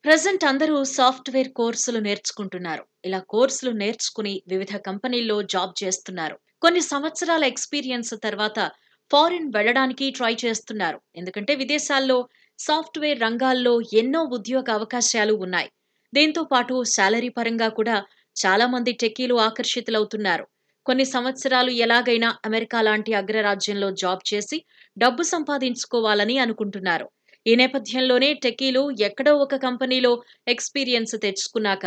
Present అందరూ software కోర్సులు నేర్చుకుంటున్నారు. ఇలా కోర్సులు నేర్చుకుని వివిధ కంపెనీల్లో జాబ్ చేస్తున్నారు. కొన్ని సంవత్సరాల ఎక్స్‌పీరియన్స్ తర్వాత ఫారిన్ వెళ్ళడానికి ట్రై చేస్తున్నారు. ఎందుకంటే విదేశాల్లో సాఫ్ట్‌వేర్ రంగాల్లో ఎన్నో ఉద్యోగ అవకాశాలు ఉన్నాయి. దీంతో పాటు సాలరీ పరంగా కూడా చాలా మంది టెక్కీలు ఆకర్షితులవుతున్నారు. కొన్ని సంవత్సరాలు ఎలాగైనా అమెరికా లాంటి అగ్రరాజ్యంలో జాబ్ చేసి డబ్బు సంపాదించుకోవాలని అనుకుంటున్నారు. ఈ నేపథ్యంలోనే టెక్కీలు ఎక్కడో ఒక కంపెనీలో ఎక్స్‌పీరియన్స్ తెచ్చుకున్నాక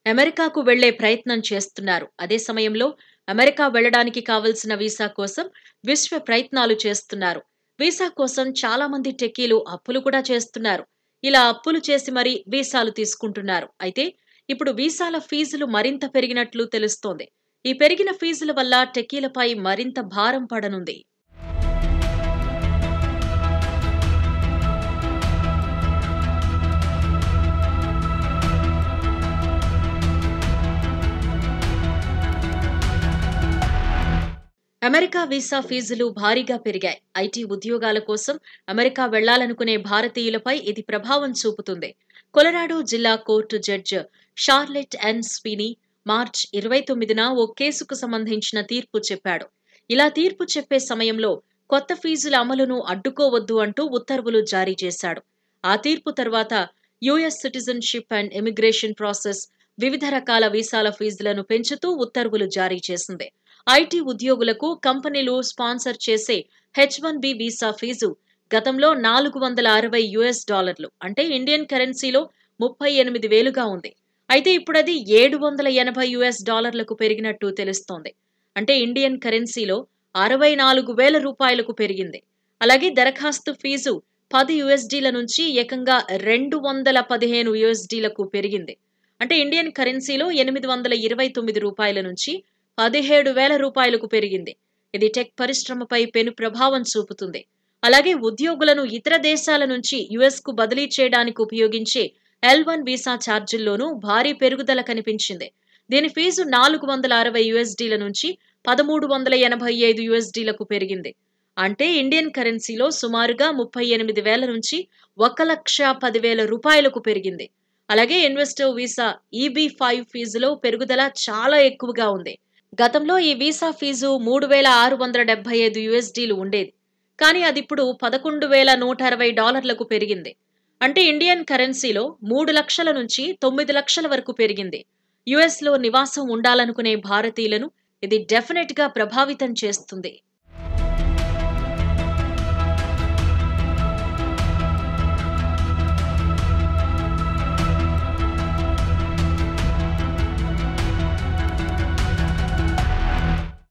అమెరికాకు వెళ్లే ప్రయత్నం చేస్తున్నారు. అదే సమయంలో అమెరికా వెళ్ళడానికి కావలసిన వీసా కోసం విశ్వ ప్రయత్నాలు చేస్తున్నారు. వీసా కోసం చాలా మంది టెక్కీలు అప్పులు కూడా చేస్తున్నారు. ఇలా అప్పులు చేసి మరీ వీసాలు తీసుకుంటున్నారు. అయితే ఇప్పుడు వీసాల ఫీజులు మరింత పెరిగినట్లు తెలుస్తోంది. ఈ పెరిగిన ఫీజుల వల్ల టెక్కీలపై మరింత భారం పడనుంది. అమెరికా వీసా ఫీజులు భారీగా పెరిగాయి. ఐటీ ఉద్యోగాల కోసం అమెరికా వెళ్లాలనుకునే భారతీయులపై ఇది ప్రభావం చూపుతుంది. కొలరాడో జిల్లా కోర్టు జడ్జ్ షార్లెట్ ఎన్ స్వీనీ మార్చ్ 29న ఓ కేసుకు సంబంధించిన తీర్పు చెప్పాడు. ఇలా తీర్పు చెప్పే సమయంలో కొత్త ఫీజుల అమలును అడ్డుకోవద్దు అంటూ ఉత్తర్వులు జారీ చేశాడు. ఆ తీర్పు తర్వాత US citizenship and immigration process వివిధ రకాల వీసాల ఫీజులను పెంచుతూ ఉత్తర్వులు జారీ చేసింది. ఐటీ ఉద్యోగులకు కంపెనీలు స్పాన్సర్ చేసే H-1B వీసా ఫీజు గతంలో $460 అంటే ఇండియన్ కరెన్సీలో 38,000గా ఉంది. అయితే ఇప్పుడది $780 పెరిగినట్టు తెలుస్తోంది. అంటే ఇండియన్ కరెన్సీలో 64,000 పెరిగింది. అలాగే దరఖాస్తు ఫీజు $10 నుంచి ఏకంగా $215 పెరిగింది. అంటే ఇండియన్ కరెన్సీలో $829 నుంచి $17,000 పెరిగింది. ఇది టెక్ పరిశ్రమపై పెను ప్రభావం చూపుతుంది. అలాగే ఉద్యోగులను ఇతర దేశాల నుంచి యుఎస్కు బదిలీ చేయడానికి ఉపయోగించే L1 వీసా ఛార్జీల్లోనూ భారీ పెరుగుదల కనిపించింది. దీని ఫీజు $460 నుంచి $1,385 పెరిగింది. అంటే ఇండియన్ కరెన్సీలో సుమారుగా 38,000 నుంచి $1,10,000 పెరిగింది. అలాగే ఇన్వెస్టర్ వీసా EB-5 ఫీజులో పెరుగుదల చాలా ఎక్కువగా ఉంది. గతంలో ఈ వీసా ఫీజు $3,675 ఉండేది. కానీ అదిప్పుడు $11,160 పెరిగింది. అంటే ఇండియన్ కరెన్సీలో 3 లక్షల నుంచి 9 లక్షల వరకు పెరిగింది. యుఎస్లో నివాసం ఉండాలనుకునే భారతీయులను ఇది డెఫినెట్ గా ప్రభావితం చేస్తుంది.